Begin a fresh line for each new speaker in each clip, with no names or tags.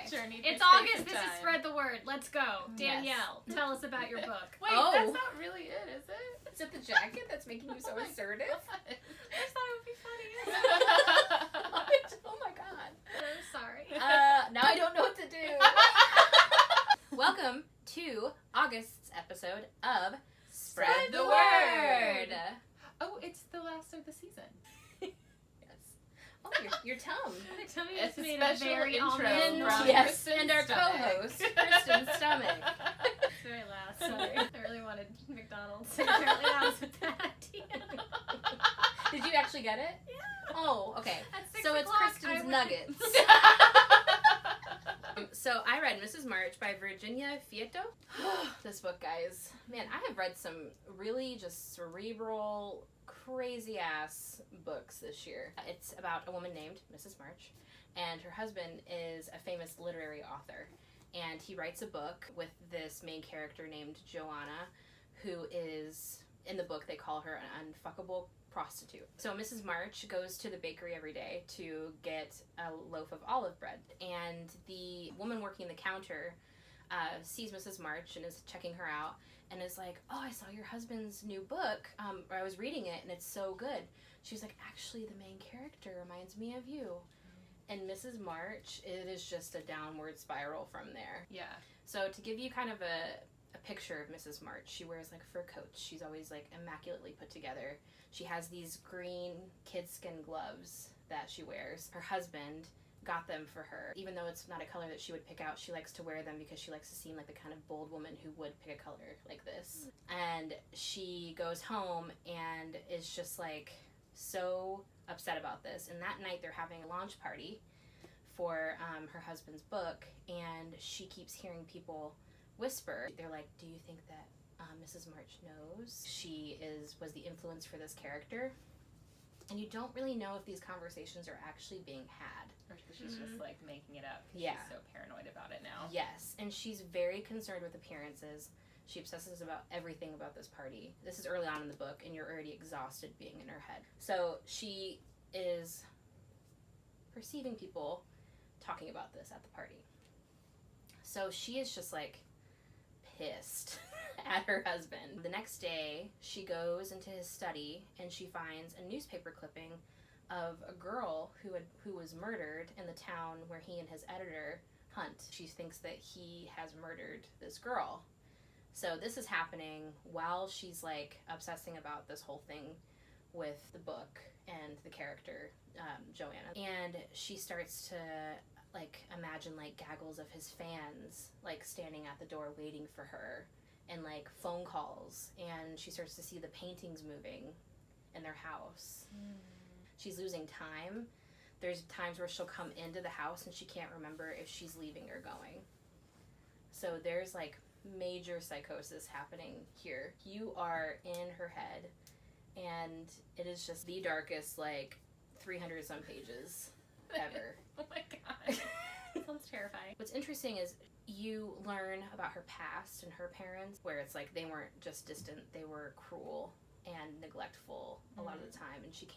journey.
It's August. This is Spread the Word. Let's go. Danielle, tell us about your book.
Wait, that's not really it, is it?
Is it the jacket that's making you so assertive?
I just thought it would be funny.
Oh my god.
I'm sorry.
Now I don't know what to do. Welcome to August's episode of Spread the Word.
Oh, it's the last of the season.
Oh, your tongue.
My tummy
It's
is
a
made of
special
very
intro
almond.
from
Yes,
Christen's
and our
stomach.
co-host, Christen's stomach.
It's very loud. Sorry. I really wanted McDonald's. Apparently that was a bad idea.
Did you actually get it?
Yeah.
Oh, okay.
At 6
So it's
o'clock,
Christen's
I went-
Nuggets. So I read Mrs. March by Virginia Feito. This book, guys. Man, I have read some really just cerebral, crazy-ass books this year. It's about a woman named Mrs. March, and her husband is a famous literary author. And he writes a book with this main character named Joanna, who is, in the book, they call her an unfuckable prostitute. So Mrs. March goes to the bakery every day to get a loaf of olive bread, and the woman working the counter sees Mrs. March and is checking her out and is like, oh, I saw your husband's new book, or I was reading it and it's so good. She's like, actually the main character reminds me of you. And Mrs. March, it is just a downward spiral from there.
Yeah.
So to give you kind of a picture of Mrs. March, she wears like fur coats. She's always like immaculately put together. She has these green kidskin gloves that she wears. Her husband got them for her. Even though it's not a color that she would pick out, she likes to wear them because she likes to seem like the kind of bold woman who would pick a color like this. And she goes home and is just like so upset about this. And that night they're having a launch party for her husband's book, and she keeps hearing people whisper. They're like, do you think that Mrs. March knows she was the influence for this character? And you don't really know if these conversations are actually being had.
Or she's just like making it up.
Yeah.
She's so paranoid about it now.
Yes, and she's very concerned with appearances. She obsesses about everything about this party. This is early on in the book, and you're already exhausted being in her head. So she is perceiving people talking about this at the party. So she is just like pissed at her husband. The next day, she goes into his study and she finds a newspaper clipping of a girl who was murdered in the town where he and his editor hunt. She thinks that he has murdered this girl. So this is happening while she's like obsessing about this whole thing with the book and the character, Joanna. And she starts to like imagine like gaggles of his fans like standing at the door waiting for her, and like phone calls, and she starts to see the paintings moving in their house. She's losing time. There's times where she'll come into the house and she can't remember if she's leaving or going. So there's like major psychosis happening here. You are in her head, and it is just the darkest like 300 some pages ever.
Oh my god.
Sounds terrifying.
What's interesting is you learn about her past and her parents, where it's like they weren't just distant, they were cruel and neglectful a lot of the time, and she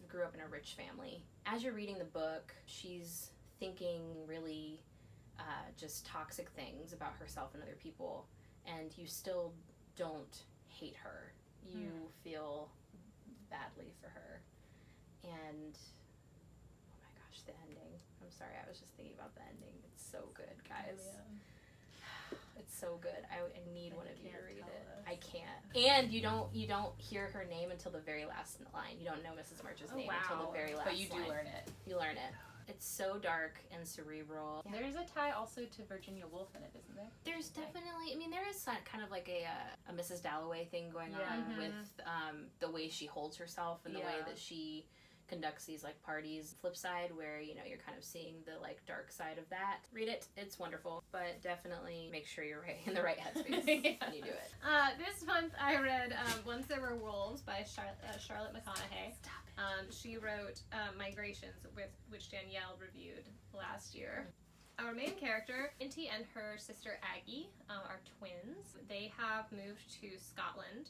grew up in a rich family. As you're reading the book, she's thinking really just toxic things about herself and other people, and you still don't hate her. You feel badly for her. And oh my gosh, the ending. I'm sorry, I was just thinking about the ending. It's so good, guys.
Oh, yeah.
It's so good. I need one of you to read it.
us.
I can't. And you don't hear her name until the very last line. You don't know Mrs. March's name until the very last line.
But you do learn it.
You learn it. It's so dark and cerebral.
There's a tie also to Virginia Woolf in it, isn't there?
There's definitely, I mean, there is kind of like a Mrs. Dalloway thing going on with the way she holds herself and the way that she conducts these like parties. Flip side, where you know you're kind of seeing the like dark side of that. Read it, it's wonderful, but definitely make sure you're in the right headspace when you do it.
This month I read Once There Were Wolves by Charlotte McConaghy.
Stop it.
She wrote Migrations, which Danielle reviewed last year. Our main character, Inti, and her sister Aggie are twins. They have moved to Scotland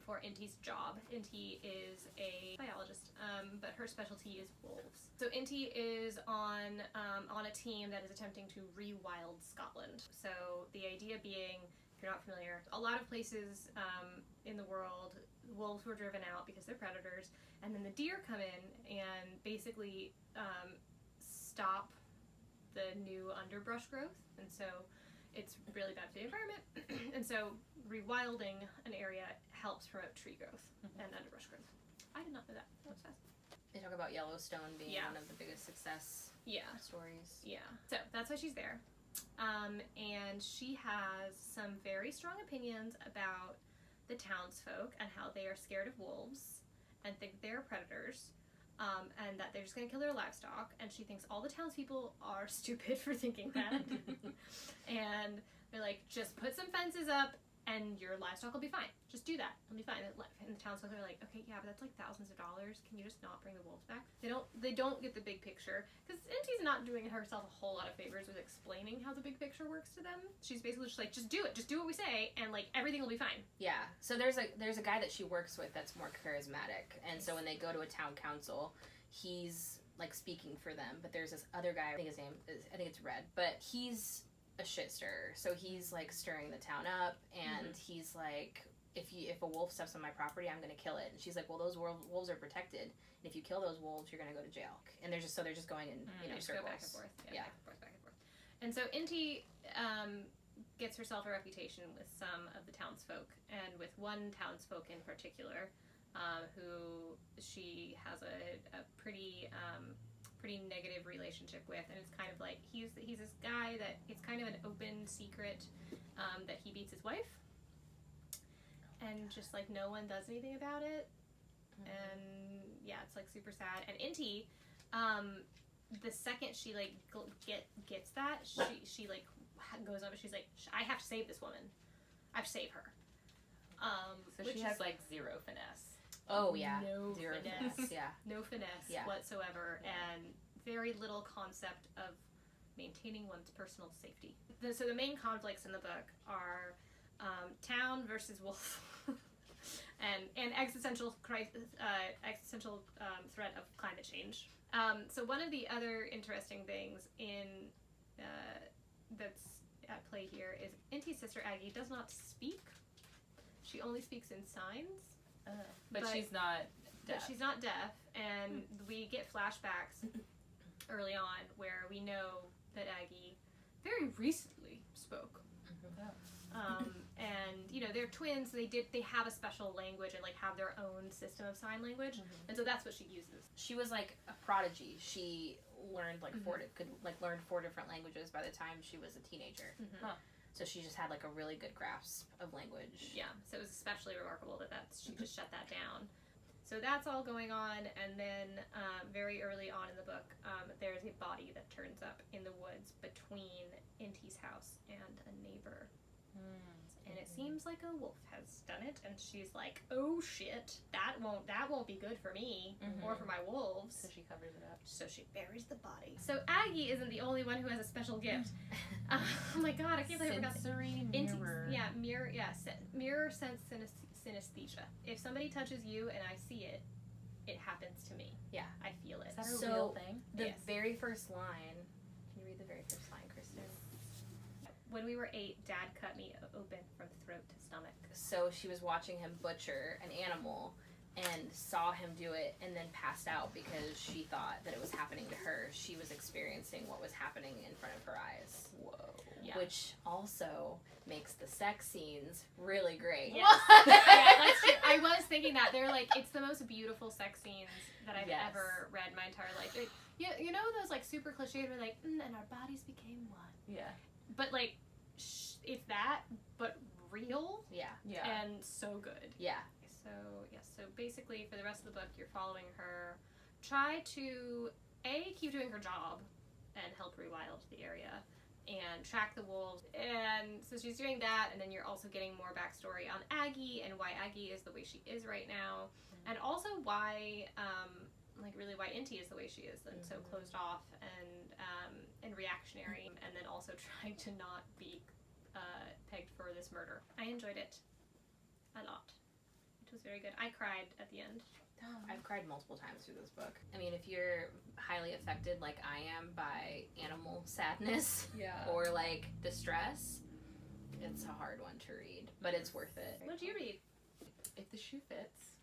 for Inti's job. Inti is a biologist, but her specialty is wolves. So Inti is on a team that is attempting to rewild Scotland. So the idea being, if you're not familiar, a lot of places in the world, wolves were driven out because they're predators, and then the deer come in and basically stop the new underbrush growth, and so it's really bad for the environment. And so rewilding an area helps promote tree growth and underbrush growth. I did not know that. That was fascinating.
They talk about Yellowstone being one of the biggest success stories.
Yeah. So that's why she's there. And she has some very strong opinions about the townsfolk and how they are scared of wolves and think they're predators. And that they're just going to kill their livestock, and she thinks all the townspeople are stupid for thinking that. And they're like, just put some fences up and your livestock will be fine. Just do that. It'll be fine. And the townsfolk are like, okay, yeah, but that's like thousands of dollars. Can you just not bring the wolves back? They don't get the big picture, because Inti's not doing herself a whole lot of favors with explaining how the big picture works to them. She's basically just like, just do it. Just do what we say, and like everything will be fine.
Yeah. So there's a guy that she works with that's more charismatic, and so when they go to a town council, he's like speaking for them. But there's this other guy, I think it's Red, but he's a shit stirrer. So he's like stirring the town up, and he's like, if a wolf steps on my property, I'm gonna kill it. And she's like, well, those wolves are protected, and if you kill those wolves, you're gonna go to jail. And they're just going in circles.
Go back and forth. Yeah. Back and forth. And so Inti gets herself a reputation with some of the townsfolk, and with one townsfolk in particular, who she has a pretty negative relationship with. And it's kind of like, he's this guy that it's kind of an open secret that he beats his wife, and just like no one does anything about it. And yeah, it's like super sad. And Inti, the second she like gets that, she like goes up and she's like, I have to save this woman. I have to save her.
So she has like zero finesse.
Oh yeah,
no
zero
finesse.
Yeah,
no finesse whatsoever, and very little concept of maintaining one's personal safety. So the main conflicts in the book are town versus wolf, and existential threat of climate change. So one of the other interesting things in that's at play here is Inti's sister Aggie does not speak. She only speaks in signs.
But she's not deaf.
But she's not deaf, and we get flashbacks early on where we know that Aggie very recently spoke. And they're twins. So they have a special language and like have their own system of sign language, and so that's what she uses.
She was like a prodigy. She learned like learn 4 different languages by the time she was a teenager. So she just had like a really good grasp of language.
Yeah, so it was especially remarkable that she just shut that down. So that's all going on, and then very early on in the book, there's a body that turns up in the woods between Inti's house and a neighbor. And it seems like a wolf has done it, and she's like, oh shit, that won't be good for me or for my wolves.
So she covers it up.
So she buries the body. So Aggie isn't the only one who has a special gift. Oh my god, I can't believe I forgot that.
Sensory mirror.
Mirror sense synesthesia. If somebody touches you and I see it, it happens to me.
Yeah.
I feel it.
Is that a real thing?
The very first line, can you read the very first line, Christen?
When we were 8, Dad cut me open from throat to stomach.
So she was watching him butcher an animal and saw him do it and then passed out because she thought that it was happening to her. She was experiencing what was happening in front of her eyes.
Whoa.
Yeah.
Which also makes the sex scenes really great.
Yes. Yeah, that's true. I was thinking that. They're like, it's the most beautiful sex scenes that I've ever read in my entire life. Like, you know those like super cliche where like, and our bodies became one.
Yeah.
But like, it's that, but real.
Yeah.
And so good.
Yeah.
So, yes. So basically, for the rest of the book, you're following her. Try to, keep doing her job and help rewild the area and track the wolves. And so she's doing that, and then you're also getting more backstory on Aggie and why Aggie is the way she is right now. And also why, really why Inti is the way she is, and so closed off and reactionary, and then also trying to not be pegged for this murder. I enjoyed it a lot. was very good. I cried at the end.
I've cried multiple times through this book. I mean, if you're highly affected like I am by animal sadness
Yeah.
or like distress, it's a hard one to read, but it's worth it.
What did you read?
If the Shoe Fits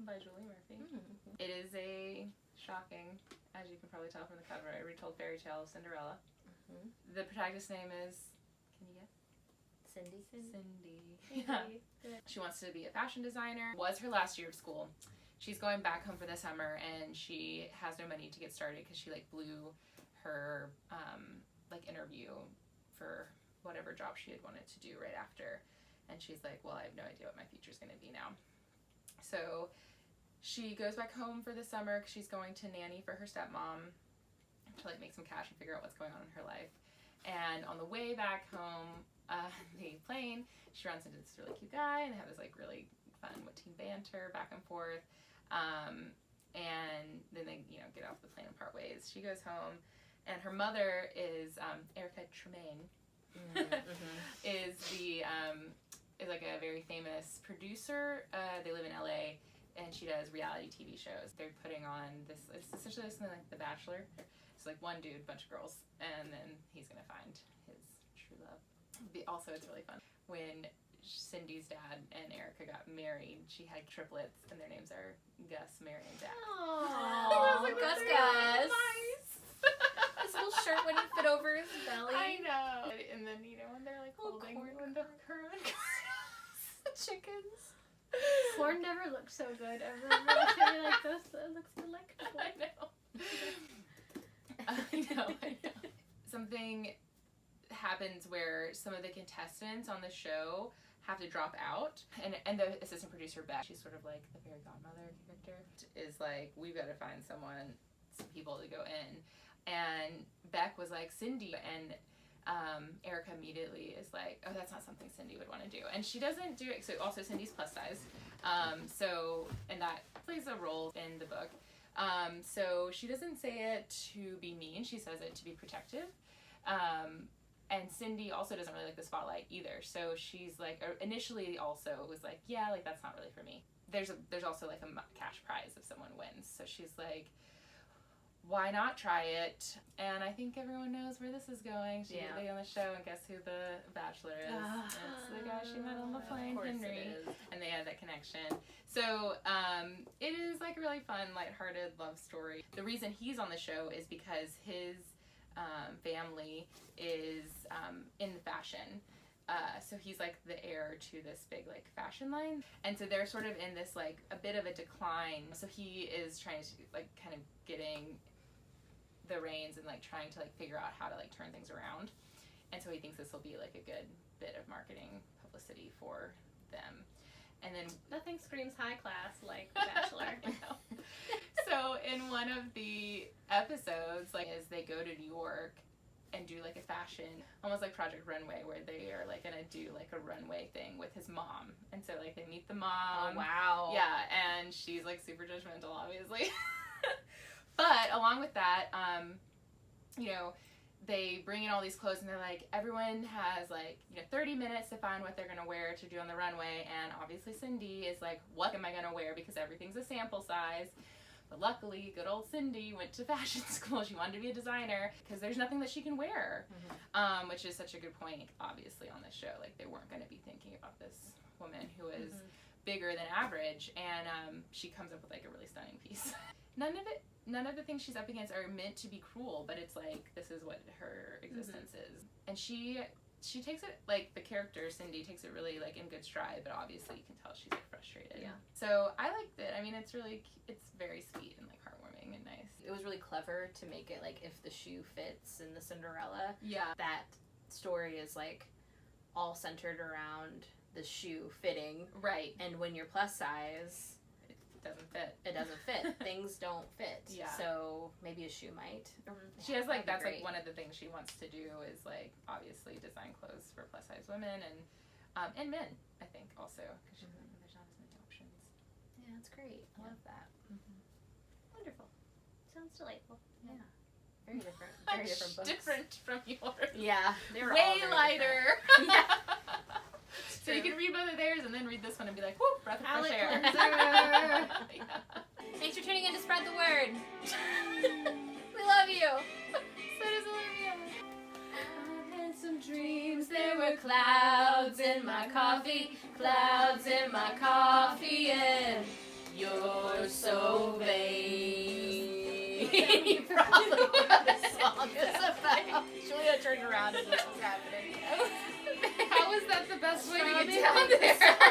by Julie Murphy.
Mm-hmm.
It is a shocking, as you can probably tell from the cover, a retold fairy tale of Cinderella.
Mm-hmm.
The protagonist's name is, can you guess?
Cindy.
Cindy. Yeah. She wants to be a fashion designer. Was her last year of school. She's going back home for the summer, and she has no money to get started because she like blew her like interview for whatever job she had wanted to do right after. And she's like, well, I have no idea what my future's going to be now. So she goes back home for the summer because she's going to nanny for her stepmom to like make some cash and figure out what's going on in her life. And on the way back home, the plane, she runs into this really cute guy, and they have this like really fun teen banter back and forth. And then they, you know, get off the plane and part ways. She goes home, and her mother is Erica Tremaine. Is the is like a very famous producer. They live in LA, and she does reality TV shows. They're putting on this, it's essentially something like The Bachelor. It's like one dude, bunch of girls, and then he's gonna find his true love. Also, it's really fun. When Cindy's dad and Erica got married, she had triplets, and their names are Gus, Mary, and Jack.
Aww,
like, Gus.
Nice.
His little shirt wouldn't fit over his belly.
I know. And then, you know, when they're like
Little
holding
corn
the own chickens.
Corn never looked so good ever. Really like this. It looks delectable.
I know. Something happens where some of the contestants on the show have to drop out, and the assistant producer Beck, she's sort of like the fairy godmother character, is like, we've got to find some people to go in. And Beck was like, Cindy, and Erica immediately is like, oh, that's not something Cindy would want to do. And she doesn't do it. So also Cindy's plus size. And that plays a role in the book. So she doesn't say it to be mean. She says it to be protective. And Cindy also doesn't really like the spotlight either. So she's like, initially also was like, yeah, like that's not really for me. There's also like a cash prize if someone wins. So she's like, why not try it? And I think everyone knows where this is going. They on the show, and guess who the Bachelor is? It's the guy she met on the plane, Henry. And they had that connection. So it is like a really fun, lighthearted love story. The reason he's on the show is because his family is in fashion. So he's like the heir to this big like fashion line, and so they're sort of in this like a bit of a decline. So he is trying to like kind of getting the reins and like trying to like figure out how to like turn things around, and so he thinks this will be like a good bit of marketing publicity for them. And then
nothing screams high class like The Bachelor.
So in one of the episodes, like, is they go to New York and do like a fashion, almost like Project Runway, where they are like gonna do like a runway thing with his mom. And so like they meet the mom.
Oh, wow.
Yeah, and she's like super judgmental, obviously. But along with that, you know, they bring in all these clothes, and they're like, everyone has like, you know, 30 minutes to find what they're gonna wear to do on the runway. And obviously Cindy is like, what am I gonna wear? Because everything's a sample size. But luckily, good old Cindy went to fashion school. She wanted to be a designer because there's nothing that she can wear, which is such a good point, obviously, on this show. Like, they weren't going to be thinking about this woman who is bigger than average, and she comes up with, like, a really stunning piece. None of the things she's up against are meant to be cruel, but it's like, this is what her existence is. And she takes it, like, the character, Cindy, takes it really, like, in good stride, but obviously you can tell she's, like, frustrated.
Yeah.
So I liked it. I mean, it's very sweet and, like, heartwarming and nice.
It was really clever to make it, like, if the shoe fits in the Cinderella.
Yeah.
That story is, like, all centered around the shoe fitting.
Right.
And when you're plus size,
Doesn't fit.
it doesn't fit. Things don't fit.
Yeah.
So maybe a shoe might.
She has like, that's
great.
like one of the things she wants to do is like obviously design clothes for plus size women and men, I think, also, because there's not as many options.
Yeah, that's great. I love that.
Wonderful. Sounds delightful.
Yeah. Very different. Very different books.
Different from yours.
Yeah. They're all
Way
very
lighter.
different. Yeah.
So you can read both of theirs and then read this one and be like, whoop, breath of fresh
Palate
air.
cleanser.
Yeah.
Thanks for tuning in to Spread the Word. We love you.
So does Olivia.
I had some dreams. There were clouds in my coffee, and you're so vain. You probably know what this song is about. Julia turned around and this was happening.
How was that the best way to
Sobbing
get down
like
there?